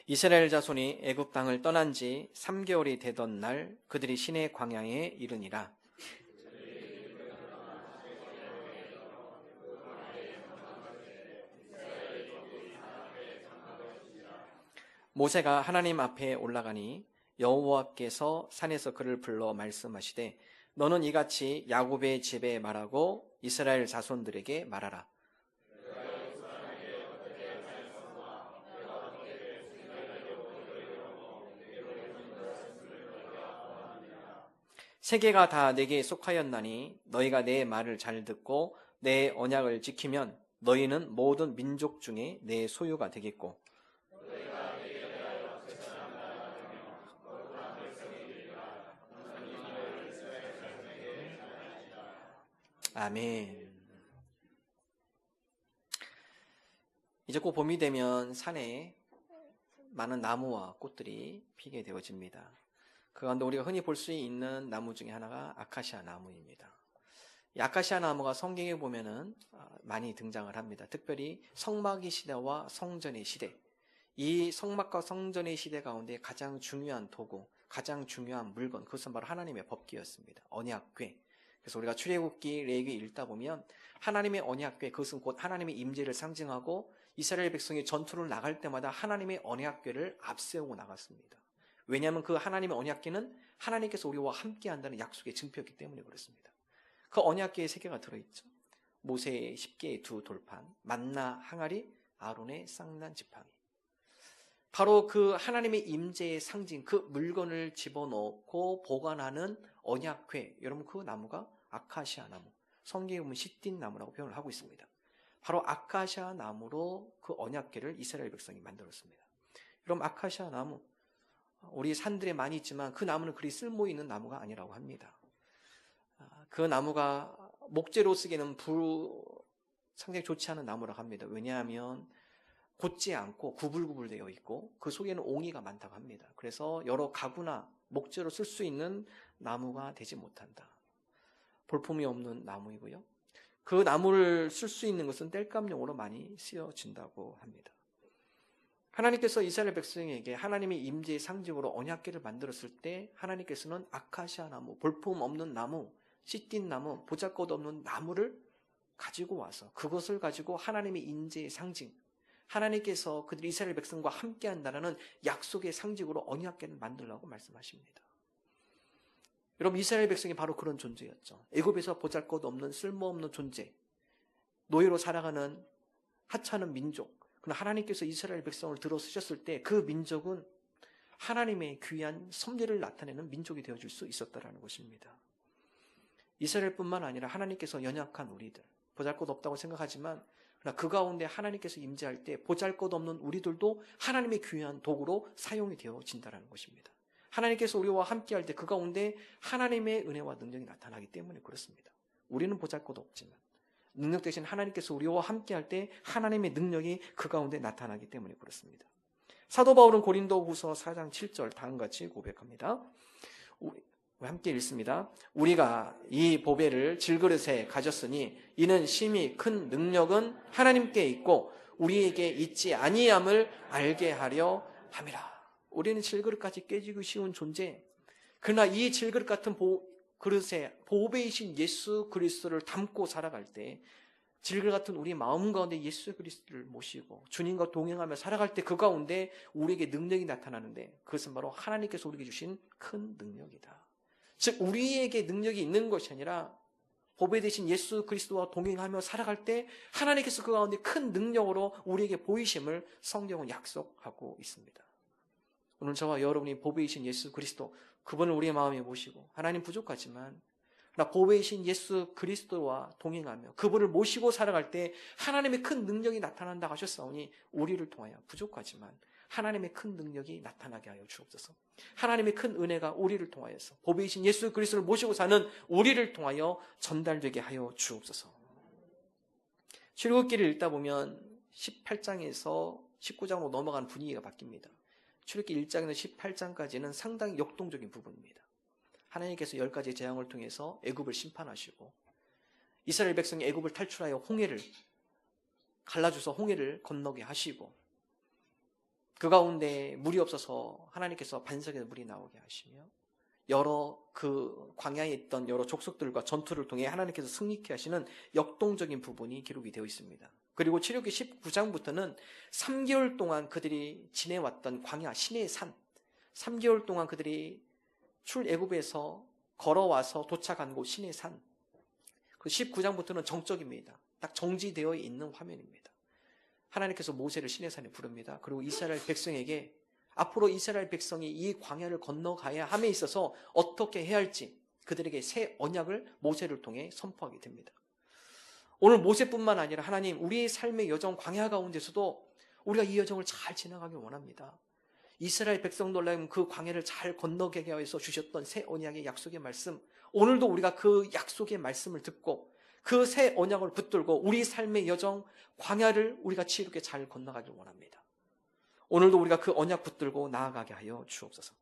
이스라엘 자손이 애굽 땅을 떠난 지 3개월이 되던 날 그들이 시내 광야에 이르니라. 모세가 하나님 앞에 올라가니 여호와께서 산에서 그를 불러 말씀하시되 너는 이같이 야곱의 집에 말하고 이스라엘 자손들에게 말하라. 세계가 다 내게 속하였나니 너희가 내 말을 잘 듣고 내 언약을 지키면 너희는 모든 민족 중에 내 소유가 되겠고 아멘. 이제 곧 봄이 되면 산에 많은 나무와 꽃들이 피게 되어집니다. 그 가운데 우리가 흔히 볼 수 있는 나무 중에 하나가 아카시아 나무입니다. 이 아카시아 나무가 성경에 보면은 많이 등장을 합니다. 특별히 성막의 시대와 성전의 시대, 이 성막과 성전의 시대 가운데 가장 중요한 도구, 가장 중요한 물건, 그것은 바로 하나님의 법궤였습니다. 언약궤. 그래서 우리가 출애굽기, 레위기 읽다 보면 하나님의 언약궤, 그것은 곧 하나님의 임재를 상징하고 이스라엘 백성이 전투를 나갈 때마다 하나님의 언약궤를 앞세우고 나갔습니다. 왜냐하면 그 하나님의 언약궤는 하나님께서 우리와 함께한다는 약속의 증표였기 때문에 그렇습니다. 그 언약궤에 세 개가 들어있죠. 모세의 10개의 두 돌판, 만나 항아리, 아론의 쌍난 지팡이. 바로 그 하나님의 임재의 상징, 그 물건을 집어넣고 보관하는 언약궤. 여러분 그 나무가 아카시아 나무, 성경에 보면 시딘 나무라고 표현을 하고 있습니다. 바로 아카시아 나무로 그 언약궤를 이스라엘 백성이 만들었습니다. 여러분 아카시아 나무, 우리 산들에 많이 있지만 그 나무는 그리 쓸모 있는 나무가 아니라고 합니다. 그 나무가 목재로 쓰기에는 상당히 좋지 않은 나무라고 합니다. 왜냐하면 곧지 않고 구불구불 되어 있고 그 속에는 옹이가 많다고 합니다. 그래서 여러 가구나 목재로 쓸 수 있는 나무가 되지 못한다. 볼품이 없는 나무이고요. 그 나무를 쓸 수 있는 것은 땔감용으로 많이 쓰여진다고 합니다. 하나님께서 이스라엘 백성에게 하나님의 임재의 상징으로 언약궤를 만들었을 때 하나님께서는 아카시아 나무, 볼품 없는 나무, 시딘 나무, 보잘것없는 나무를 가지고 와서 그것을 가지고 하나님의 임재의 상징, 하나님께서 그들 이스라엘 백성과 함께한다는 약속의 상징으로 언약궤를 만들라고 말씀하십니다. 여러분 이스라엘 백성이 바로 그런 존재였죠. 애굽에서 보잘것없는 쓸모없는 존재, 노예로 살아가는 하찮은 민족. 그러나 하나님께서 이스라엘 백성을 들어 쓰셨을 때 그 민족은 하나님의 귀한 섭리를 나타내는 민족이 되어줄 수 있었다는 것입니다. 이스라엘뿐만 아니라 하나님께서 연약한 우리들, 보잘것없다고 생각하지만 그러나 그 가운데 하나님께서 임재할 때 보잘것없는 우리들도 하나님의 귀한 도구로 사용이 되어진다는 것입니다. 하나님께서 우리와 함께할 때 그 가운데 하나님의 은혜와 능력이 나타나기 때문에 그렇습니다. 우리는 보잘것없지만 능력 대신 하나님께서 우리와 함께할 때 하나님의 능력이 그 가운데 나타나기 때문에 그렇습니다. 사도 바울은 고린도후서 4장 7절 다음과 같이 고백합니다. 함께 읽습니다. 우리가 이 보배를 질그릇에 가졌으니 이는 심히 큰 능력은 하나님께 있고 우리에게 있지 아니함을 알게 하려 함이라. 우리는 질그릇까지 깨지기 쉬운 존재, 그러나 이 질그릇 같은 그릇에 보배이신 예수 그리스도를 담고 살아갈 때 질그릇 같은 우리 마음 가운데 예수 그리스도를 모시고 주님과 동행하며 살아갈 때 그 가운데 우리에게 능력이 나타나는데 그것은 바로 하나님께서 우리에게 주신 큰 능력이다. 즉 우리에게 능력이 있는 것이 아니라 보배 되신 예수 그리스도와 동행하며 살아갈 때 하나님께서 그 가운데 큰 능력으로 우리에게 보이심을 성경은 약속하고 있습니다. 오늘 저와 여러분이 보배이신 예수 그리스도, 그분을 우리의 마음에 모시고 하나님 부족하지만 나 보배이신 예수 그리스도와 동행하며 그분을 모시고 살아갈 때 하나님의 큰 능력이 나타난다 하셨사오니 우리를 통하여 부족하지만 하나님의 큰 능력이 나타나게 하여 주옵소서. 하나님의 큰 은혜가 우리를 통하여서 보배이신 예수 그리스도를 모시고 사는 우리를 통하여 전달되게 하여 주옵소서. 출애굽기를 읽다 보면 18장에서 19장으로 넘어가는 분위기가 바뀝니다. 출애굽기 1장에서 18장까지는 상당히 역동적인 부분입니다. 하나님께서 10가지 재앙을 통해서 애굽을 심판하시고 이스라엘 백성이 애굽을 탈출하여 홍해를 갈라줘서 홍해를 건너게 하시고 그 가운데 물이 없어서 하나님께서 반석에서 물이 나오게 하시며 여러 그 광야에 있던 여러 족속들과 전투를 통해 하나님께서 승리케 하시는 역동적인 부분이 기록이 되어 있습니다. 그리고 출애굽기 19장부터는 3개월 동안 그들이 지내왔던 광야 시내의 산, 3개월 동안 그들이 출애굽에서 걸어와서 도착한 곳 시내의 산, 그 19장부터는 정적입니다. 딱 정지되어 있는 화면입니다. 하나님께서 모세를 시내산에 부릅니다. 그리고 이스라엘 백성에게 앞으로 이스라엘 백성이 이 광야를 건너가야 함에 있어서 어떻게 해야 할지 그들에게 새 언약을 모세를 통해 선포하게 됩니다. 오늘 모세뿐만 아니라 하나님, 우리의 삶의 여정 광야 가운데서도 우리가 이 여정을 잘 지나가길 원합니다. 이스라엘 백성들 하여금 그 광야를 잘 건너게 하여서 주셨던 새 언약의 약속의 말씀, 오늘도 우리가 그 약속의 말씀을 듣고 그 새 언약을 붙들고 우리 삶의 여정 광야를 우리가 지혜롭게 잘 건너가길 원합니다. 오늘도 우리가 그 언약 붙들고 나아가게 하여 주옵소서.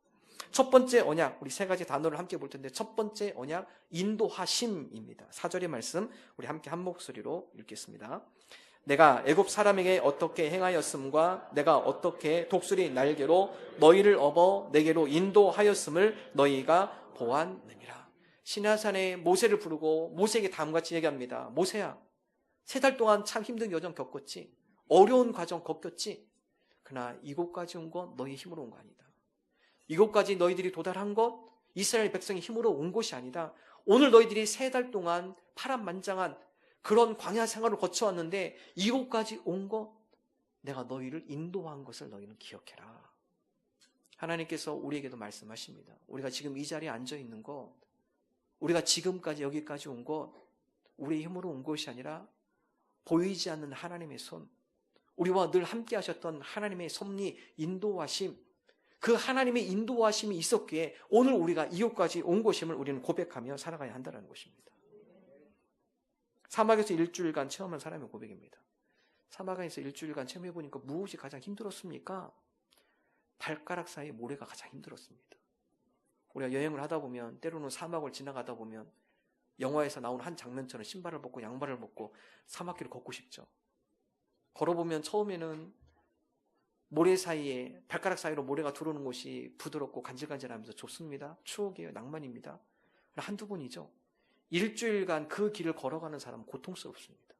첫 번째 언약, 우리 세 가지 단어를 함께 볼 텐데 첫 번째 언약, 인도하심입니다. 4절의 말씀 우리 함께 한 목소리로 읽겠습니다. 내가 애굽 사람에게 어떻게 행하였음과 내가 어떻게 독수리 날개로 너희를 업어 내게로 인도하였음을 너희가 보았느니라. 시내산에 모세를 부르고 모세에게 다음같이 얘기합니다. 모세야, 3달 동안 참 힘든 여정 겪었지, 어려운 과정 겪었지, 그러나 이곳까지 온 건 너희 힘으로 온 거 아니다. 이곳까지 너희들이 도달한 것 이스라엘 백성의 힘으로 온 것이 아니다. 오늘 너희들이 3달 동안 파란만장한 그런 광야 생활을 거쳐왔는데 이곳까지 온 것 내가 너희를 인도한 것을 너희는 기억해라. 하나님께서 우리에게도 말씀하십니다. 우리가 지금 이 자리에 앉아 있는 것, 우리가 지금까지 여기까지 온 것 우리의 힘으로 온 것이 아니라 보이지 않는 하나님의 손, 우리와 늘 함께 하셨던 하나님의 섭리, 인도하심, 그 하나님의 인도하심이 있었기에 오늘 우리가 이곳까지 온 것임을 우리는 고백하며 살아가야 한다는 것입니다. 사막에서 일주일간 체험한 사람의 고백입니다. 사막에서 일주일간 체험해보니까 무엇이 가장 힘들었습니까? 발가락 사이의 모래가 가장 힘들었습니다. 우리가 여행을 하다 보면 때로는 사막을 지나가다 보면 영화에서 나오는 한 장면처럼 신발을 벗고 양말을 벗고 사막길을 걷고 싶죠. 걸어보면 처음에는 모래 사이에, 발가락 사이로 모래가 들어오는 곳이 부드럽고 간질간질하면서 좋습니다. 추억이에요. 낭만입니다. 한두 번이죠. 일주일간 그 길을 걸어가는 사람은 고통스럽습니다.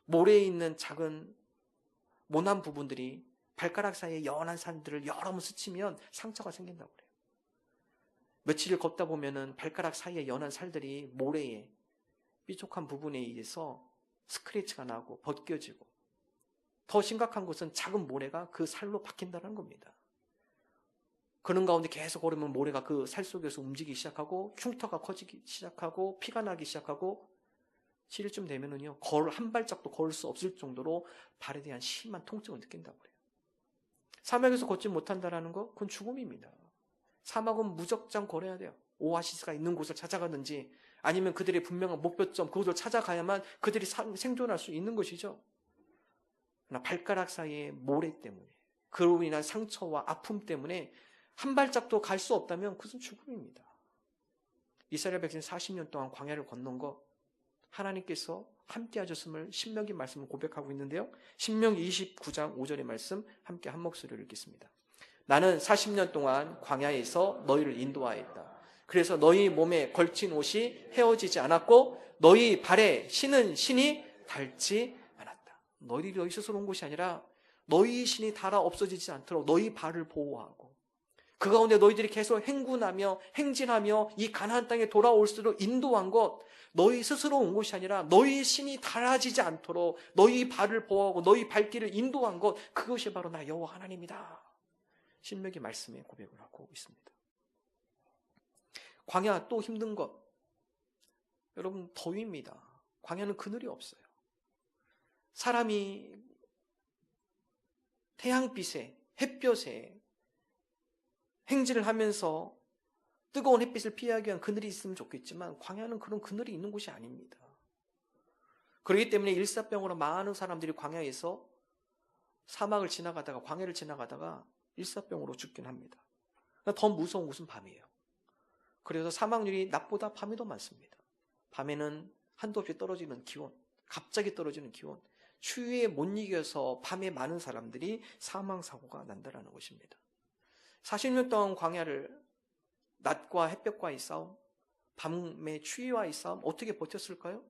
모래에 있는 작은 모난 부분들이 발가락 사이에 연한 산들을 여러 번 스치면 상처가 생긴다고 그래요. 며칠을 걷다 보면은 발가락 사이에 연한 살들이 모래에 삐죽한 부분에 의해서 스크래치가 나고 벗겨지고, 더 심각한 것은 작은 모래가 그 살로 박힌다는 겁니다. 그런 가운데 계속 걸으면 모래가 그 살 속에서 움직이기 시작하고 흉터가 커지기 시작하고 피가 나기 시작하고 7일쯤 되면은요, 한 발짝도 걸을 수 없을 정도로 발에 대한 심한 통증을 느낀다고 그래요. 사막에서 걷지 못한다는 거, 그건 죽음입니다. 사막은 무적장 걸어야 돼요. 오아시스가 있는 곳을 찾아가든지 아니면 그들의 분명한 목표점, 그곳을 찾아가야만 그들이 생존할 수 있는 것이죠. 그러나 발가락 사이의 모래 때문에, 그로 인한 상처와 아픔 때문에 한 발짝도 갈 수 없다면 그것은 죽음입니다. 이스라엘 백성이 40년 동안 광야를 건넌 것, 하나님께서 함께 하셨음을 신명기 말씀을 고백하고 있는데요. 신명기 29장 5절의 말씀 함께 한 목소리로 읽겠습니다. 나는 40년 동안 광야에서 너희를 인도하였다. 그래서 너희 몸에 걸친 옷이 헤어지지 않았고 너희 발에 신은 신이 닳지 않았다. 너희들이 너희 스스로 온 것이 아니라 너희 신이 닳아 없어지지 않도록 너희 발을 보호하고 그 가운데 너희들이 계속 행군하며 행진하며 이 가나안 땅에 돌아올수록 인도한 것, 너희 스스로 온 것이 아니라 너희 신이 닳아지지 않도록 너희 발을 보호하고 너희 발길을 인도한 것, 그것이 바로 나 여호와 하나님이다. 신명기 말씀에 고백을 하고 있습니다. 광야 또 힘든 것, 여러분 더위입니다. 광야는 그늘이 없어요. 사람이 태양빛에 햇볕에 행진을 하면서 뜨거운 햇빛을 피하기 위한 그늘이 있으면 좋겠지만 광야는 그런 그늘이 있는 곳이 아닙니다. 그렇기 때문에 일사병으로 많은 사람들이 광야에서 사막을 지나가다가 광야를 지나가다가 일사병으로 죽긴 합니다. 더 무서운 곳은 밤이에요. 그래서 사망률이 낮보다 밤이 더 많습니다. 밤에는 한도 없이 떨어지는 기온, 갑자기 떨어지는 기온, 추위에 못 이겨서 밤에 많은 사람들이 사망사고가 난다는 것입니다. 40년 동안 광야를 낮과 햇볕과의 싸움, 밤의 추위와의 싸움 어떻게 버텼을까요?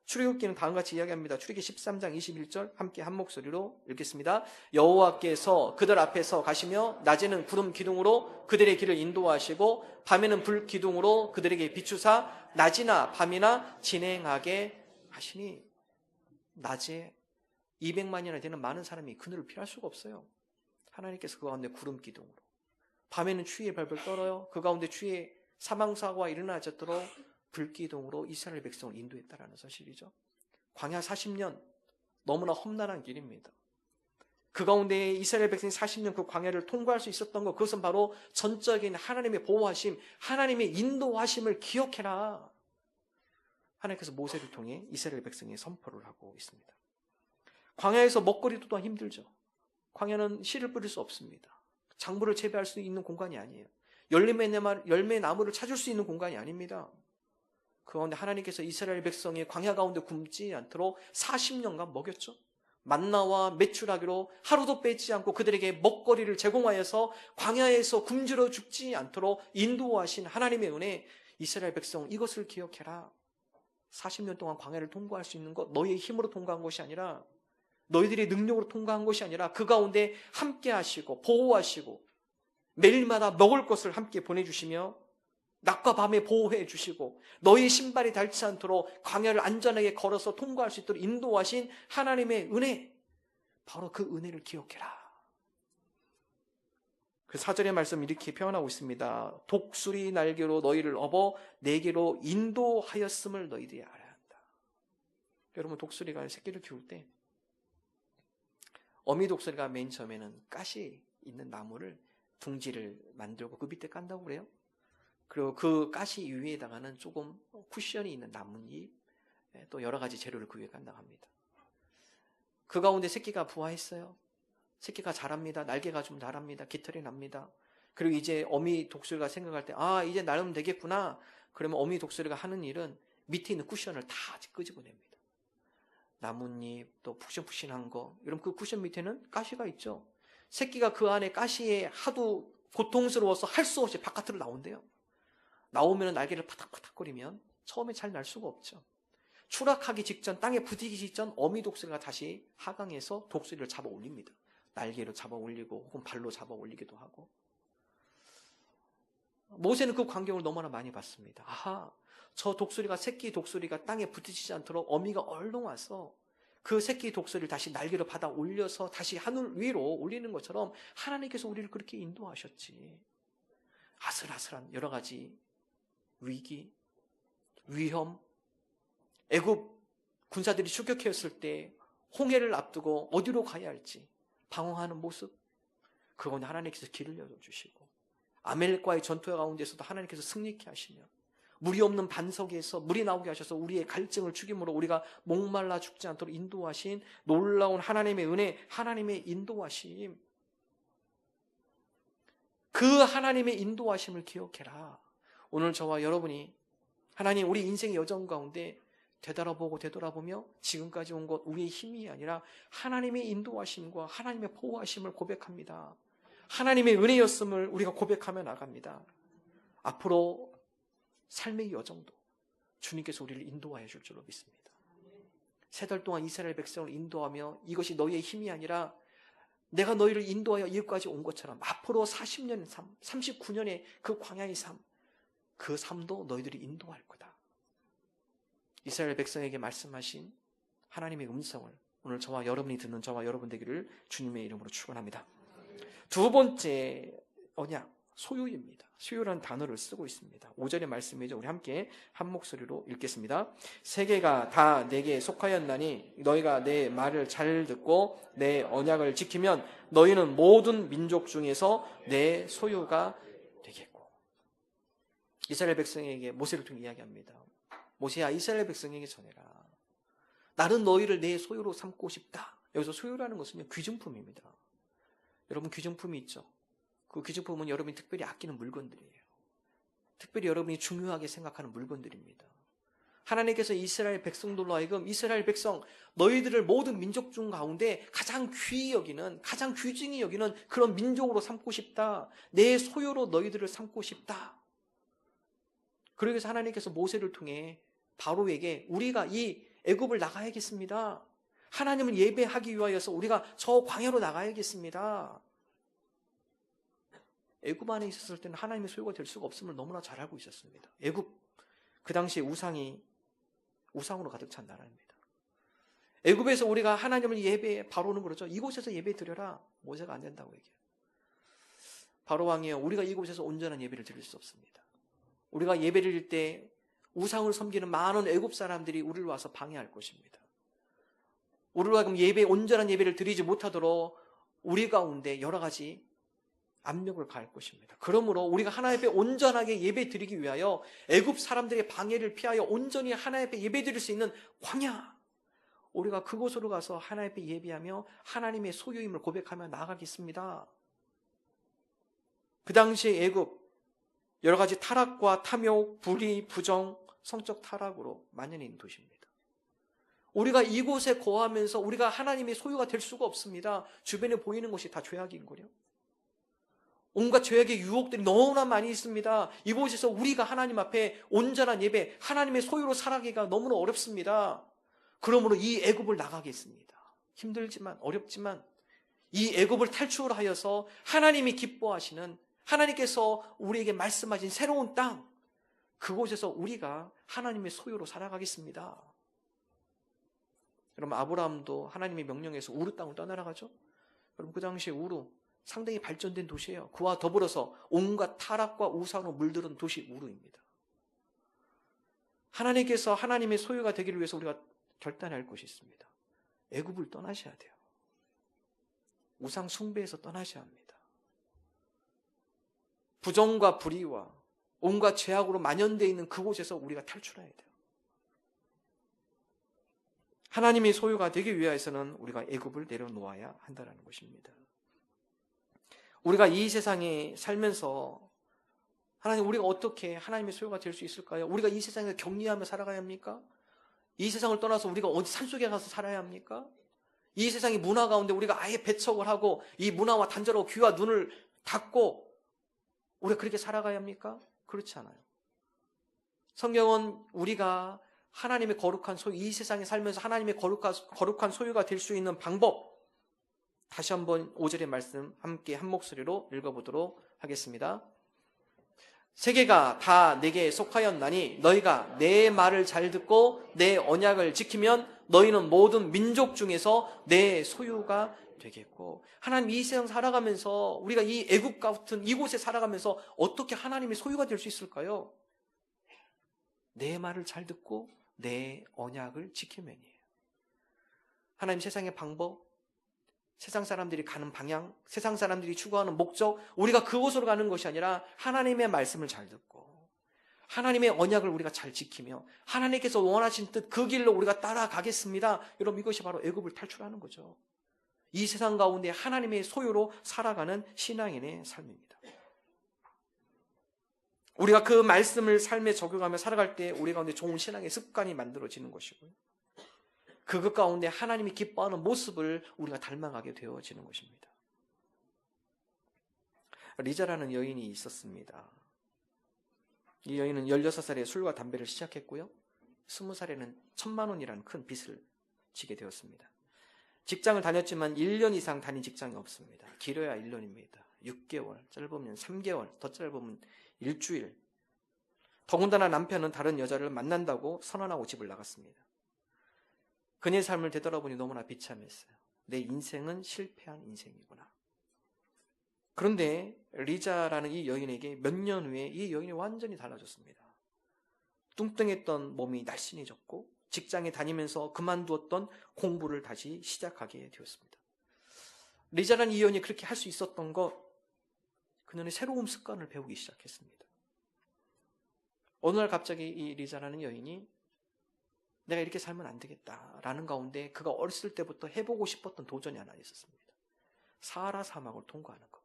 출애굽기는 다음같이 이야기합니다. 출애굽기 13장 21절 함께 한 목소리로 읽겠습니다. 여호와께서 그들 앞에서 가시며 낮에는 구름 기둥으로 그들의 길을 인도하시고 밤에는 불 기둥으로 그들에게 비추사 낮이나 밤이나 진행하게 하시니, 낮에 200만이나 되는 많은 사람이 그늘을 피할 수가 없어요. 하나님께서 그 가운데 구름 기둥으로, 밤에는 추위에 벌벌 떨어요. 그 가운데 추위에 사망사고가 일어나지 않도록 불기둥으로 이스라엘 백성을 인도했다라는 사실이죠. 광야 40년, 너무나 험난한 길입니다. 그 가운데 이스라엘 백성이 40년 그 광야를 통과할 수 있었던 것, 그것은 바로 전적인 하나님의 보호하심, 하나님의 인도하심을 기억해라. 하나님께서 모세를 통해 이스라엘 백성에 선포를 하고 있습니다. 광야에서 먹거리도 또한 힘들죠. 광야는 씨를 뿌릴 수 없습니다. 작물을 재배할 수 있는 공간이 아니에요. 열매나무를 찾을 수 있는 공간이 아닙니다. 그 가운데 하나님께서 이스라엘 백성의 광야 가운데 굶지 않도록 40년간 먹였죠. 만나와 메추라기로 하루도 빼지 않고 그들에게 먹거리를 제공하여서 광야에서 굶주려 죽지 않도록 인도하신 하나님의 은혜, 이스라엘 백성 이것을 기억해라. 40년 동안 광야를 통과할 수 있는 것, 너희의 힘으로 통과한 것이 아니라, 너희들의 능력으로 통과한 것이 아니라 그 가운데 함께 하시고 보호하시고 매일마다 먹을 것을 함께 보내주시며 낮과 밤에 보호해 주시고 너희의 신발이 닳지 않도록 광야를 안전하게 걸어서 통과할 수 있도록 인도하신 하나님의 은혜, 바로 그 은혜를 기억해라. 그 4절의 말씀 이렇게 표현하고 있습니다. 독수리 날개로 너희를 업어 내게로 인도하였음을 너희들이 알아야 한다. 여러분, 독수리가 새끼를 키울 때 어미 독수리가 맨 처음에는 가시 있는 나무를 둥지를 만들고 그 밑에 깐다고 그래요. 그리고 그 가시 위에다가는 조금 쿠션이 있는 나뭇잎, 또 여러 가지 재료를 그 위에 깐다고 합니다. 그 가운데 새끼가 부화했어요. 새끼가 자랍니다. 날개가 좀 자랍니다. 깃털이 납니다. 그리고 이제 어미 독수리가 생각할 때, 이제 날으면 되겠구나. 그러면 어미 독수리가 하는 일은 밑에 있는 쿠션을 다 끄집어냅니다. 나뭇잎, 또 푹신푹신한 거. 여러분, 그 쿠션 밑에는 가시가 있죠. 새끼가 그 안에 가시에 하도 고통스러워서 할 수 없이 바깥으로 나온대요. 나오면 날개를 파닥파닥거리면 처음에 잘 날 수가 없죠. 추락하기 직전, 땅에 부딪히기 직전 어미 독수리가 다시 하강해서 독수리를 잡아 올립니다. 날개로 잡아 올리고 혹은 발로 잡아 올리기도 하고. 모세는 그 광경을 너무나 많이 봤습니다. 저 독수리가, 새끼 독수리가 땅에 부딪히지 않도록 어미가 얼른 와서 그 새끼 독수리를 다시 날개로 받아 올려서 다시 하늘 위로 올리는 것처럼 하나님께서 우리를 그렇게 인도하셨지. 아슬아슬한 여러 가지 위기, 위험, 애굽 군사들이 추격했을 때 홍해를 앞두고 어디로 가야 할지 방황하는 모습, 그건 하나님께서 길을 열어주시고, 아멜렉과의 전투 가운데서도 하나님께서 승리케 하시며, 물이 없는 반석에서 물이 나오게 하셔서 우리의 갈증을 죽임으로 우리가 목말라 죽지 않도록 인도하신 놀라운 하나님의 은혜, 하나님의 인도하심, 그 하나님의 인도하심을 기억해라. 오늘 저와 여러분이 하나님, 우리 인생의 여정 가운데 되돌아보며 지금까지 온 것 우리의 힘이 아니라 하나님의 인도하심과 하나님의 보호하심을 고백합니다. 하나님의 은혜였음을 우리가 고백하며 나갑니다. 앞으로 삶의 여정도 주님께서 우리를 인도하여 줄 줄로 믿습니다. 3달 동안 이스라엘 백성을 인도하며 이것이 너희의 힘이 아니라 내가 너희를 인도하여 이것까지 온 것처럼 앞으로 40년 삶, 39년의 그 광야의 삶, 그 삶도 너희들이 인도할 거다. 이스라엘 백성에게 말씀하신 하나님의 음성을 오늘 저와 여러분이 듣는 저와 여러분 되기를 주님의 이름으로 축원합니다. 두 번째 언약, 소유입니다. 소유라는 단어를 쓰고 있습니다. 5절의 말씀이죠. 우리 함께 한 목소리로 읽겠습니다. 세계가 다 내게 속하였나니 너희가 내 말을 잘 듣고 내 언약을 지키면 너희는 모든 민족 중에서 내 소유가 되겠고. 이스라엘 백성에게 모세를 통해 이야기합니다. 모세야, 이스라엘 백성에게 전해라. 나는 너희를 내 소유로 삼고 싶다. 여기서 소유라는 것은 귀중품입니다. 여러분, 귀중품이 있죠. 그 귀중품은 여러분이 특별히 아끼는 물건들이에요. 특별히 여러분이 중요하게 생각하는 물건들입니다. 하나님께서 이스라엘 백성들로 하여금 이스라엘 백성 너희들을 모든 민족 중 가운데 가장 귀히 여기는, 가장 귀중히 여기는 그런 민족으로 삼고 싶다. 내 소유로 너희들을 삼고 싶다. 그러기 위해서 하나님께서 모세를 통해 바로에게 우리가 이 애굽을 나가야겠습니다. 하나님을 예배하기 위하여서 우리가 저 광야로 나가야겠습니다. 애굽 안에 있었을 때는 하나님의 소유가 될 수가 없음을 너무나 잘 알고 있었습니다. 애굽, 그 당시에 우상으로 가득 찬 나라입니다. 애굽에서 우리가 하나님을 예배해, 바로는 그러죠. 이곳에서 예배 드려라. 모세가 안 된다고 얘기해요. 바로 왕이요, 우리가 이곳에서 온전한 예배를 드릴 수 없습니다. 우리가 예배를 드릴 때 우상을 섬기는 많은 애굽 사람들이 우리를 와서 방해할 것입니다. 우리로 하여금 온전한 예배를 드리지 못하도록 우리 가운데 여러 가지 압력을 가할 것입니다. 그러므로 우리가 하나님 앞에 온전하게 예배 드리기 위하여 애굽 사람들의 방해를 피하여 온전히 하나님 앞에 예배 드릴 수 있는 광야, 우리가 그곳으로 가서 하나님 앞에 예배하며 하나님의 소유임을 고백하며 나아가겠습니다. 그 당시에 애굽 여러 가지 타락과 탐욕, 불의, 부정, 성적 타락으로 만연해 있는 도시입니다. 우리가 이곳에 거하면서 우리가 하나님의 소유가 될 수가 없습니다. 주변에 보이는 것이 다 죄악인 거요. 온갖 죄악의 유혹들이 너무나 많이 있습니다. 이곳에서 우리가 하나님 앞에 온전한 예배, 하나님의 소유로 살아가기가 너무나 어렵습니다. 그러므로 이 애굽을 나가겠습니다. 힘들지만 어렵지만 이 애굽을 탈출하여서 하나님이 기뻐하시는, 하나님께서 우리에게 말씀하신 새로운 땅, 그곳에서 우리가 하나님의 소유로 살아가겠습니다. 여러분, 아브라함도 하나님의 명령에서 우르 땅을 떠나가죠. 여러분, 그 당시에 우르 상당히 발전된 도시예요. 그와 더불어서 온갖 타락과 우상으로 물들은 도시 우르입니다. 하나님께서 하나님의 소유가 되기를 위해서 우리가 결단할 것이 있습니다. 애굽을 떠나셔야 돼요. 우상 숭배에서 떠나셔야 합니다. 부정과 불의와 온갖 죄악으로 만연되어 있는 그곳에서 우리가 탈출해야 돼요. 하나님의 소유가 되기 위해서는 우리가 애굽을 내려놓아야 한다는 것입니다. 우리가 이 세상에 살면서 하나님, 우리가 어떻게 하나님의 소유가 될 수 있을까요? 우리가 이 세상에서 격리하며 살아가야 합니까? 이 세상을 떠나서 우리가 어디 산속에 가서 살아야 합니까? 이 세상의 문화 가운데 우리가 아예 배척을 하고 이 문화와 단절하고 귀와 눈을 닫고 우리가 그렇게 살아가야 합니까? 그렇지 않아요. 성경은 우리가 하나님의 거룩한 소유, 이 세상에 살면서 하나님의 거룩한 소유가 될 수 있는 방법, 다시 한번 5절의 말씀 함께 한 목소리로 읽어보도록 하겠습니다. 세계가 다 내게 속하였나니 너희가 내 말을 잘 듣고 내 언약을 지키면 너희는 모든 민족 중에서 내 소유가 되겠고, 하나님, 이 세상 살아가면서 우리가 이 애굽 같은 이곳에 살아가면서 어떻게 하나님의 소유가 될 수 있을까요? 내 말을 잘 듣고 내 언약을 지키면이에요. 하나님, 세상의 방법, 세상 사람들이 가는 방향, 세상 사람들이 추구하는 목적, 우리가 그곳으로 가는 것이 아니라 하나님의 말씀을 잘 듣고 하나님의 언약을 우리가 잘 지키며 하나님께서 원하신 뜻, 그 길로 우리가 따라가겠습니다. 여러분, 이것이 바로 애굽을 탈출하는 거죠. 이 세상 가운데 하나님의 소유로 살아가는 신앙인의 삶입니다. 우리가 그 말씀을 삶에 적용하며 살아갈 때 우리 가운데 좋은 신앙의 습관이 만들어지는 것이고요, 그것 가운데 하나님이 기뻐하는 모습을 우리가 닮아가게 되어지는 것입니다. 리자라는 여인이 있었습니다. 이 여인은 16살에 술과 담배를 시작했고요, 20살에는 1,000만 원이라는 큰 빚을 지게 되었습니다. 직장을 다녔지만 1년 이상 다닌 직장이 없습니다. 길어야 1년입니다. 6개월, 짧으면 3개월, 더 짧으면 일주일. 더군다나 남편은 다른 여자를 만난다고 선언하고 집을 나갔습니다. 그녀의 삶을 되돌아보니 너무나 비참했어요. 내 인생은 실패한 인생이구나. 그런데 리자라는 이 여인에게 몇 년 후에 이 여인이 완전히 달라졌습니다. 뚱뚱했던 몸이 날씬해졌고 직장에 다니면서 그만두었던 공부를 다시 시작하게 되었습니다. 리자라는 이 여인이 그렇게 할 수 있었던 것, 그녀는 새로운 습관을 배우기 시작했습니다. 어느 날 갑자기 이 리자라는 여인이 내가 이렇게 살면 안 되겠다라는 가운데 그가 어렸을 때부터 해보고 싶었던 도전이 하나 있었습니다. 사하라 사막을 통과하는 것.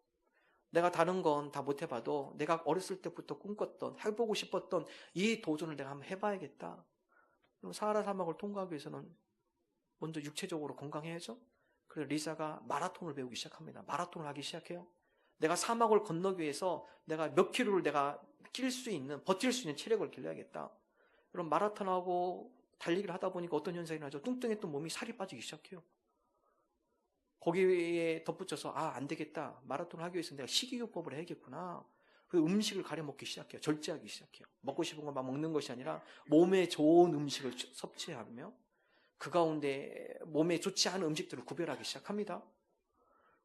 내가 다른 건 다 못해봐도 내가 어렸을 때부터 꿈꿨던, 해보고 싶었던 이 도전을 내가 한번 해봐야겠다. 그럼 사하라 사막을 통과하기 위해서는 먼저 육체적으로 건강해야죠. 그래서 리사가 마라톤을 배우기 시작합니다. 마라톤을 하기 시작해요. 내가 사막을 건너기 위해서 내가 몇 킬로를 내가 뛸 수 있는, 버틸 수 있는 체력을 길러야겠다. 그럼 마라톤하고 달리기를 하다 보니까 어떤 현상이 나죠? 뚱뚱했던 몸이 살이 빠지기 시작해요. 거기에 덧붙여서 안 되겠다. 마라톤을 하기 위해서 내가 식이요법을 해야겠구나. 그 음식을 가려 먹기 시작해요. 절제하기 시작해요. 먹고 싶은 것만 먹는 것이 아니라 몸에 좋은 음식을 섭취하며 그 가운데 몸에 좋지 않은 음식들을 구별하기 시작합니다.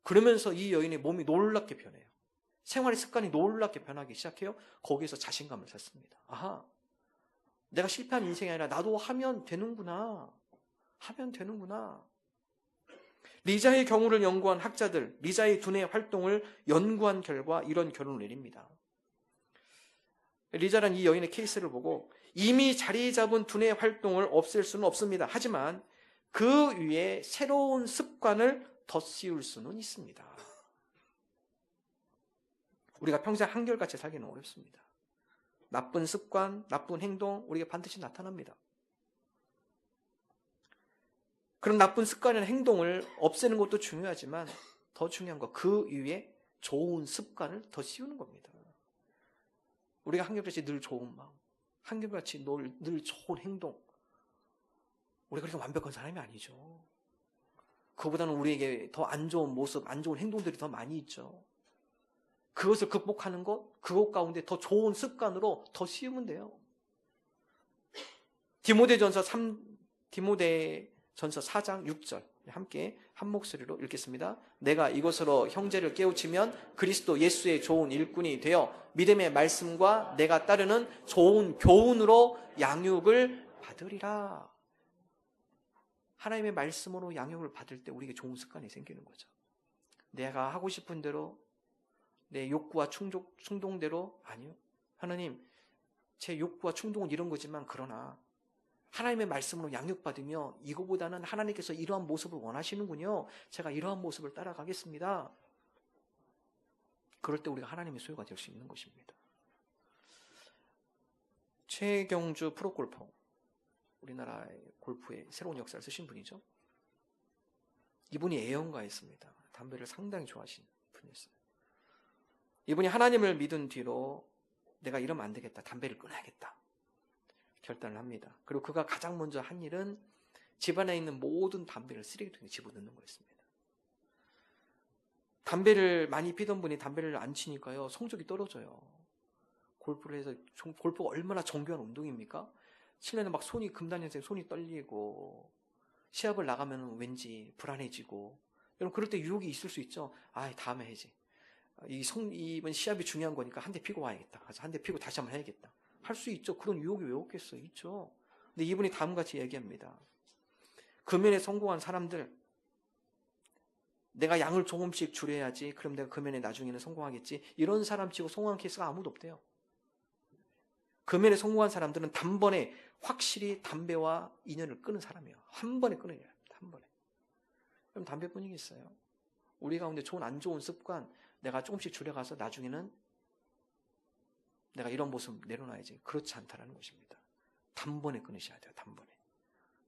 그러면서 이 여인의 몸이 놀랍게 변해요. 생활의 습관이 놀랍게 변하기 시작해요. 거기에서 자신감을 찾습니다. 아하, 내가 실패한 인생이 아니라 나도 하면 되는구나. 하면 되는구나. 리자의 경우를 연구한 학자들, 리자의 두뇌 활동을 연구한 결과 이런 결론을 내립니다. 리자란 이 여인의 케이스를 보고 이미 자리 잡은 두뇌 활동을 없앨 수는 없습니다. 하지만 그 위에 새로운 습관을 덧씌울 수는 있습니다. 우리가 평생 한결같이 살기는 어렵습니다. 나쁜 습관, 나쁜 행동, 우리가 반드시 나타납니다. 그런 나쁜 습관이나 행동을 없애는 것도 중요하지만 더 중요한 거 그 위에 좋은 습관을 더 씌우는 겁니다. 우리가 한결같이 늘 좋은 마음, 한결같이 늘 좋은 행동, 우리가 그렇게 완벽한 사람이 아니죠. 그보다는 우리에게 더 안 좋은 모습, 안 좋은 행동들이 더 많이 있죠. 그것을 극복하는 것, 그것 가운데 더 좋은 습관으로 더 씌우면 돼요. 디모데전서 4장 6절 함께 한 목소리로 읽겠습니다. 내가 이것으로 형제를 깨우치면 그리스도 예수의 좋은 일꾼이 되어 믿음의 말씀과 내가 따르는 좋은 교훈으로 양육을 받으리라. 하나님의 말씀으로 양육을 받을 때 우리에게 좋은 습관이 생기는 거죠. 내가 하고 싶은 대로 내 욕구와 충동대로 아니요. 하나님, 제 욕구와 충동은 이런 거지만 그러나 하나님의 말씀으로 양육받으며 이거보다는 하나님께서 이러한 모습을 원하시는군요. 제가 이러한 모습을 따라가겠습니다. 그럴 때 우리가 하나님의 소유가 될 수 있는 것입니다. 최경주 프로골퍼, 우리나라의 골프의 새로운 역사를 쓰신 분이죠. 이분이 애연가였습니다. 담배를 상당히 좋아하시는 분이었어요. 이분이 하나님을 믿은 뒤로 내가 이러면 안 되겠다. 담배를 끊어야겠다. 결단을 합니다. 그리고 그가 가장 먼저 한 일은 집안에 있는 모든 담배를 쓰레기통에 집어넣는 거였습니다. 담배를 많이 피던 분이 담배를 안 치니까요, 성적이 떨어져요. 골프를 해서, 골프가 얼마나 정교한 운동입니까? 치려면 막 금단현생 손이 떨리고, 시합을 나가면 왠지 불안해지고, 여러분, 그럴 때 유혹이 있을 수 있죠. 다음에 해야지. 이번 시합이 중요한 거니까 한 대 피고 와야겠다. 가서 한 대 피고 다시 한번 해야겠다. 할 수 있죠. 그런 유혹이 왜 없겠어요? 있죠. 근데 이분이 다음같이 얘기합니다. 금연에 성공한 사람들, 내가 양을 조금씩 줄여야지. 그럼 내가 금연에 나중에는 성공하겠지. 이런 사람 치고 성공한 케이스가 아무도 없대요. 금연에 성공한 사람들은 단번에 확실히 담배와 인연을 끊은 사람이에요. 한 번에 끊어야 합니다. 한 번에. 그럼 담배뿐이겠어요. 우리 가운데 안 좋은 습관, 내가 조금씩 줄여가서 나중에는 내가 이런 모습 내려놔야지. 그렇지 않다라는 것입니다. 단번에 끊으셔야 돼요. 단번에.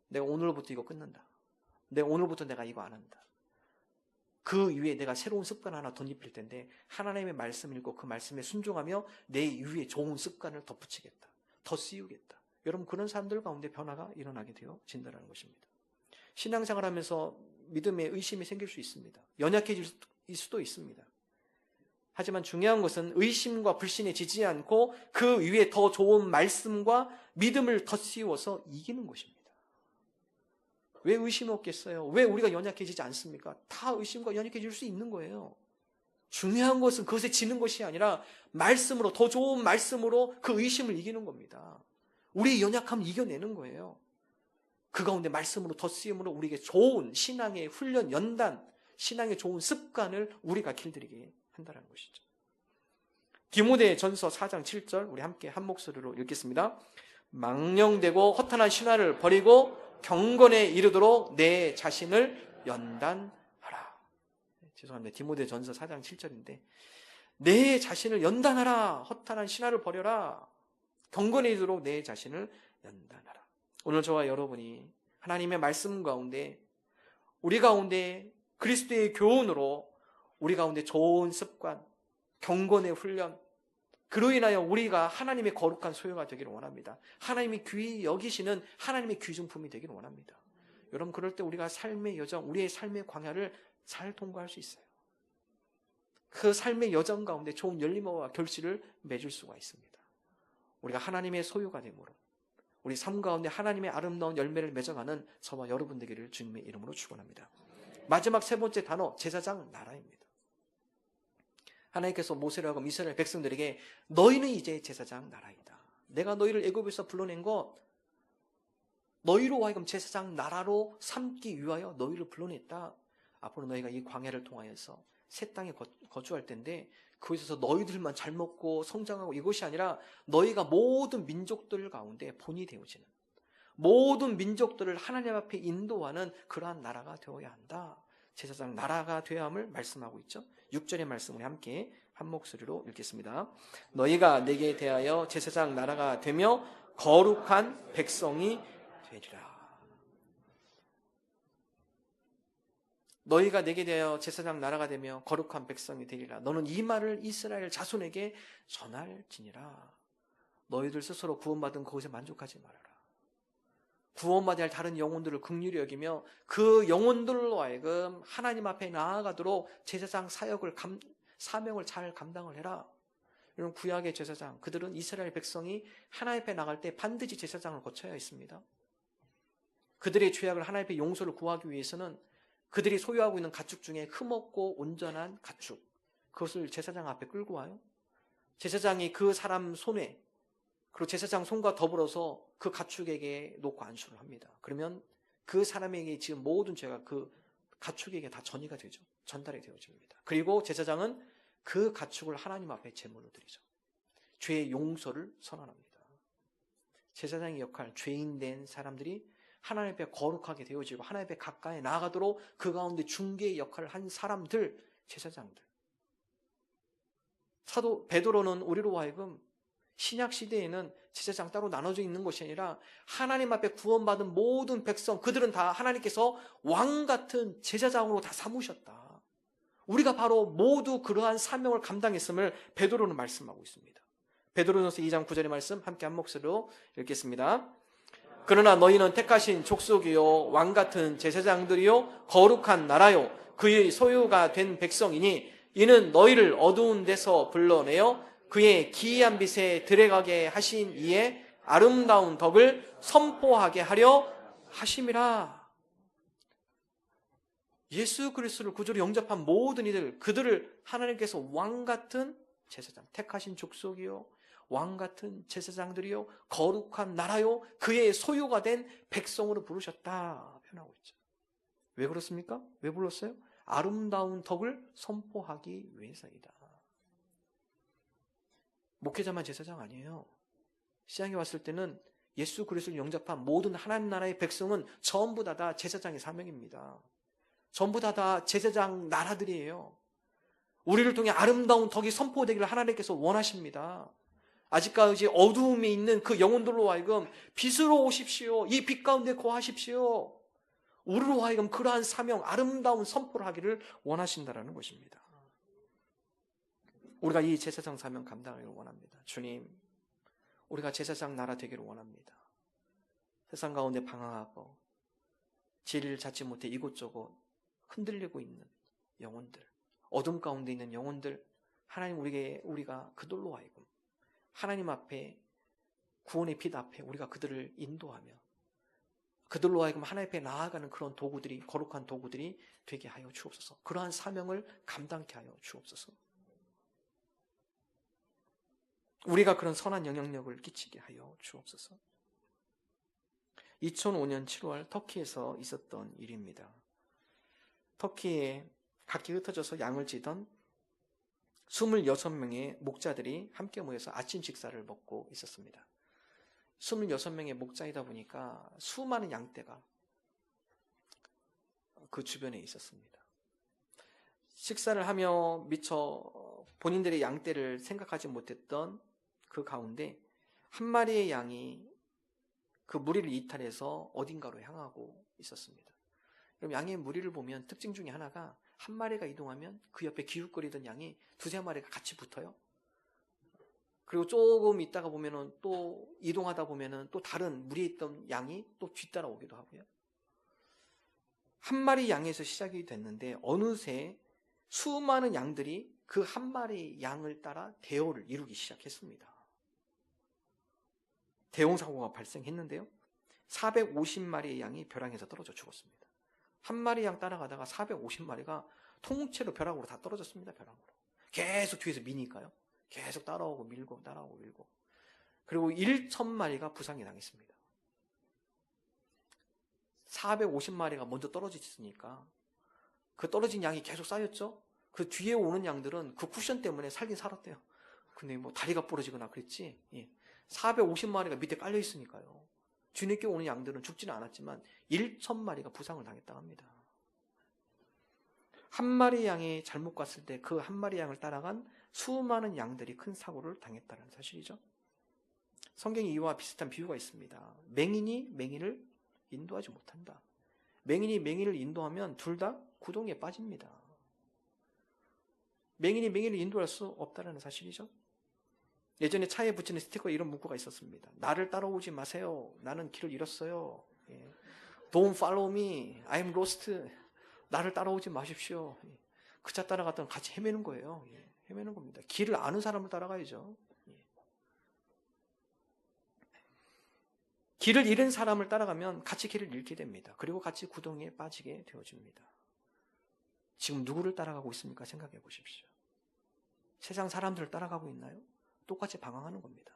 내가 오늘부터 이거 끊는다. 오늘부터 내가 이거 안 한다. 그 위에 내가 새로운 습관 하나 덧입힐 텐데 하나님의 말씀을 읽고 그 말씀에 순종하며 내 위에 좋은 습관을 덧붙이겠다. 더 씌우겠다. 여러분, 그런 사람들 가운데 변화가 일어나게 되어진다는 것입니다. 신앙생활 하면서 믿음에 의심이 생길 수 있습니다. 연약해질 수도 있습니다. 하지만 중요한 것은 의심과 불신에 지지 않고 그 위에 더 좋은 말씀과 믿음을 덧씌워서 이기는 것입니다. 왜 의심이 없겠어요? 왜 우리가 연약해지지 않습니까? 다 의심과 연약해질 수 있는 거예요. 중요한 것은 그것에 지는 것이 아니라 말씀으로, 더 좋은 말씀으로 그 의심을 이기는 겁니다. 우리의 연약함을 이겨내는 거예요. 그 가운데 말씀으로 덧씌움으로 우리에게 좋은 신앙의 훈련, 연단, 신앙의 좋은 습관을 우리가 길들이게 한다는 것이죠. 디모데전서 4장 7절 우리 함께 한 목소리로 읽겠습니다. 망령되고 허탄한 신화를 버리고 경건에 이르도록 내 자신을 연단하라. 죄송합니다. 디모데전서 4장 7절인데 내 자신을 연단하라. 허탄한 신화를 버려라. 경건에 이르도록 내 자신을 연단하라. 오늘 저와 여러분이 하나님의 말씀 가운데, 우리 가운데 그리스도의 교훈으로 우리 가운데 좋은 습관, 경건의 훈련, 그로 인하여 우리가 하나님의 거룩한 소유가 되기를 원합니다. 하나님이 귀히 여기시는 하나님의 귀중품이 되기를 원합니다. 여러분, 그럴 때 우리가 삶의 여정, 우리의 삶의 광야를 잘 통과할 수 있어요. 그 삶의 여정 가운데 좋은 열림과 결실을 맺을 수가 있습니다. 우리가 하나님의 소유가 되므로 우리 삶 가운데 하나님의 아름다운 열매를 맺어가는 저와 여러분 되기를 주님의 이름으로 축원합니다. 마지막 세 번째 단어, 제사장 나라입니다. 하나님께서 모세를 하고 이스라엘 백성들에게 너희는 이제 제사장 나라이다. 내가 너희를 애굽에서 불러낸 것, 너희로 하여금 제사장 나라로 삼기 위하여 너희를 불러냈다. 앞으로 너희가 이 광야를 통하여서 새 땅에 거주할 텐데 그곳에서 너희들만 잘 먹고 성장하고 이것이 아니라 너희가 모든 민족들 가운데 본이 되어지는, 모든 민족들을 하나님 앞에 인도하는 그러한 나라가 되어야 한다. 제사장 나라가 되어야 함을 말씀하고 있죠. 6절의 말씀을 함께 한 목소리로 읽겠습니다. 너희가 내게 대하여 제사장 나라가 되며 거룩한 백성이 되리라. 너희가 내게 대하여 제사장 나라가 되며 거룩한 백성이 되리라. 너는 이 말을 이스라엘 자손에게 전할지니라. 너희들 스스로 구원받은 그것에 만족하지 말아라. 구원받아야 할 다른 영혼들을 긍휼히 여기며 그 영혼들로 하여금 하나님 앞에 나아가도록 제사장 사명을 잘 감당을 해라. 이런 구약의 제사장, 그들은 이스라엘 백성이 하나님 앞에 나갈 때 반드시 제사장을 거쳐야 했습니다. 그들의 죄악을 하나님 앞에 용서를 구하기 위해서는 그들이 소유하고 있는 가축 중에 흠없고 온전한 가축, 그것을 제사장 앞에 끌고 와요. 제사장이 그 사람 손에, 그리고 제사장 손과 더불어서 그 가축에게 놓고 안수를 합니다. 그러면 그 사람에게 지은 모든 죄가 그 가축에게 다 전이가 되죠. 전달이 되어집니다. 그리고 제사장은 그 가축을 하나님 앞에 제물로 드리죠. 죄의 용서를 선언합니다. 제사장의 역할, 죄인 된 사람들이 하나님 앞에 거룩하게 되어지고 하나님 앞에 가까이 나아가도록 그 가운데 중개의 역할을 한 사람들, 제사장들. 사도 베드로는 우리로 하여금 신약 시대에는 제사장 따로 나눠져 있는 것이 아니라 하나님 앞에 구원받은 모든 백성, 그들은 다 하나님께서 왕 같은 제사장으로 다 삼으셨다. 우리가 바로 모두 그러한 사명을 감당했음을 베드로는 말씀하고 있습니다. 베드로전서 2장 9절의 말씀 함께 한 목소리로 읽겠습니다. 그러나 너희는 택하신 족속이요 왕 같은 제사장들이요 거룩한 나라요 그의 소유가 된 백성이니 이는 너희를 어두운 데서 불러내어 그의 기이한 빛에 들어가게 하신 이의 아름다운 덕을 선포하게 하려 하심이라. 예수 그리스도를 구주로 영접한 모든 이들, 그들을 하나님께서 왕 같은 제사장, 택하신 족속이요 왕 같은 제사장들이요 거룩한 나라요 그의 소유가 된 백성으로 부르셨다 표현하고 있죠. 왜 그렇습니까? 왜 불렀어요? 아름다운 덕을 선포하기 위해서이다. 목회자만 제사장 아니에요. 시장에 왔을 때는 예수 그리스도를 영접한 모든 하나님 나라의 백성은 전부 다 제사장의 사명입니다. 전부 다 제사장 나라들이에요. 우리를 통해 아름다운 덕이 선포되기를 하나님께서 원하십니다. 아직까지 어두움에 있는 그 영혼들로 하여금 빛으로 오십시오. 이 빛 가운데 거하십시오. 우리로 하여금 그러한 사명, 아름다운 선포를 하기를 원하신다라는 것입니다. 우리가 이 제사장 사명 감당하기를 원합니다. 주님, 우리가 제사장 나라 되기를 원합니다. 세상 가운데 방황하고 진리를 찾지 못해 이곳저곳 흔들리고 있는 영혼들, 어둠 가운데 있는 영혼들, 하나님 우리가 그들로 하여금 하나님 앞에 구원의 빛 앞에 우리가 그들을 인도하며 그들로 하여금 하나님 앞에 나아가는 그런 도구들이, 거룩한 도구들이 되게 하여 주옵소서. 그러한 사명을 감당케 하여 주옵소서. 우리가 그런 선한 영향력을 끼치게 하여 주옵소서. 2005년 7월 터키에서 있었던 일입니다. 터키에 각기 흩어져서 양을 지던 26명의 목자들이 함께 모여서 아침 식사를 먹고 있었습니다. 26명의 목자이다 보니까 수많은 양떼가 그 주변에 있었습니다. 식사를 하며 미처 본인들의 양떼를 생각하지 못했던 그 가운데 한 마리의 양이 그 무리를 이탈해서 어딘가로 향하고 있었습니다. 그럼 양의 무리를 보면 특징 중에 하나가 한 마리가 이동하면 그 옆에 기웃거리던 양이 두세 마리가 같이 붙어요. 그리고 조금 있다가 보면은 또 이동하다 보면은 또 다른 무리에 있던 양이 또 뒤따라오기도 하고요. 한 마리 양에서 시작이 됐는데 어느새 수많은 양들이 그 한 마리 양을 따라 대오를 이루기 시작했습니다. 대홍사고가 발생했는데요. 450마리의 양이 벼랑에서 떨어져 죽었습니다. 한 마리 양 따라가다가 450마리가 통째로 벼락으로 다 떨어졌습니다. 벼락으로. 계속 뒤에서 미니까요. 계속 따라오고 밀고 따라오고 밀고. 그리고 1,000마리가 부상이 당했습니다. 450마리가 먼저 떨어졌으니까 그 떨어진 양이 계속 쌓였죠. 그 뒤에 오는 양들은 그 쿠션 때문에 살긴 살았대요. 근데 뭐 다리가 부러지거나 그랬지. 450마리가 밑에 깔려 있으니까요. 뒤늦게 오는 양들은 죽지는 않았지만 1,000마리가 부상을 당했다고 합니다. 한 마리 양이 잘못 갔을 때 그 한 마리 양을 따라간 수많은 양들이 큰 사고를 당했다는 사실이죠. 성경에 이와 비슷한 비유가 있습니다. 맹인이 맹인을 인도하지 못한다. 맹인이 맹인을 인도하면 둘 다 구덩이에 빠집니다. 맹인이 맹인을 인도할 수 없다는 사실이죠. 예전에 차에 붙이는 스티커에 이런 문구가 있었습니다. 나를 따라오지 마세요. 나는 길을 잃었어요. Don't follow me. I'm lost. 나를 따라오지 마십시오. 그 차 따라갔다가 같이 헤매는 거예요. 헤매는 겁니다. 길을 아는 사람을 따라가야죠. 길을 잃은 사람을 따라가면 같이 길을 잃게 됩니다. 그리고 같이 구덩이에 빠지게 되어집니다. 지금 누구를 따라가고 있습니까? 생각해 보십시오. 세상 사람들을 따라가고 있나요? 똑같이 방황하는 겁니다.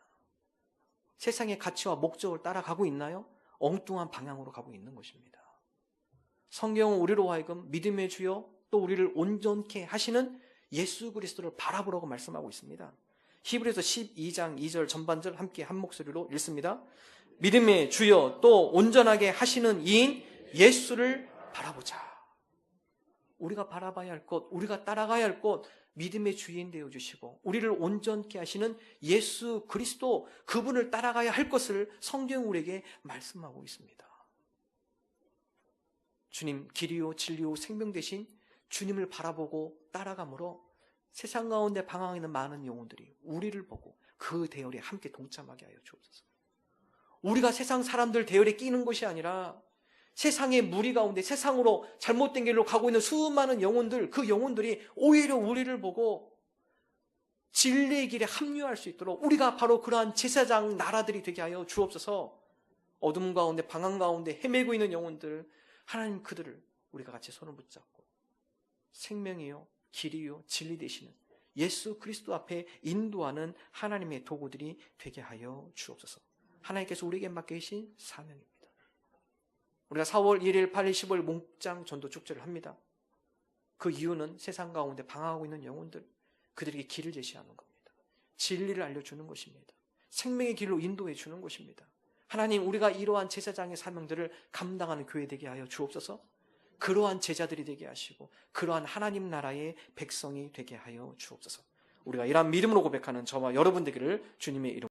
세상의 가치와 목적을 따라가고 있나요? 엉뚱한 방향으로 가고 있는 것입니다. 성경은 우리로 하여금 믿음의 주여 또 우리를 온전케 하시는 예수 그리스도를 바라보라고 말씀하고 있습니다. 히브리서 12장 2절 전반절 함께 한 목소리로 읽습니다. 믿음의 주여 또 온전하게 하시는 이인 예수를 바라보자. 우리가 바라봐야 할 것, 우리가 따라가야 할 것, 믿음의 주인 되어주시고 우리를 온전케 하시는 예수 그리스도, 그분을 따라가야 할 것을 성경 우리에게 말씀하고 있습니다. 주님 길이요 진리요 생명 되신 주님을 바라보고 따라감으로 세상 가운데 방황하는 많은 영혼들이 우리를 보고 그 대열에 함께 동참하게 하여 주옵소서. 우리가 세상 사람들 대열에 끼는 것이 아니라 세상의 무리 가운데 세상으로 잘못된 길로 가고 있는 수많은 영혼들, 그 영혼들이 오히려 우리를 보고 진리의 길에 합류할 수 있도록 우리가 바로 그러한 제사장 나라들이 되게 하여 주옵소서. 어둠 가운데 방황 가운데 헤매고 있는 영혼들, 하나님 그들을 우리가 같이 손을 붙잡고 생명이요 길이요 진리 되시는 예수 그리스도 앞에 인도하는 하나님의 도구들이 되게 하여 주옵소서. 하나님께서 우리에게 맡기신 사명입니다. 우리가 4월 1일, 8일, 15일 목장 전도 축제를 합니다. 그 이유는 세상 가운데 방황하고 있는 영혼들, 그들에게 길을 제시하는 겁니다. 진리를 알려주는 것입니다. 생명의 길로 인도해 주는 것입니다. 하나님, 우리가 이러한 제사장의 사명들을 감당하는 교회 되게 하여 주옵소서. 그러한 제자들이 되게 하시고 그러한 하나님 나라의 백성이 되게 하여 주옵소서. 우리가 이러한 믿음으로 고백하는 저와 여러분 되기를 주님의 이름으로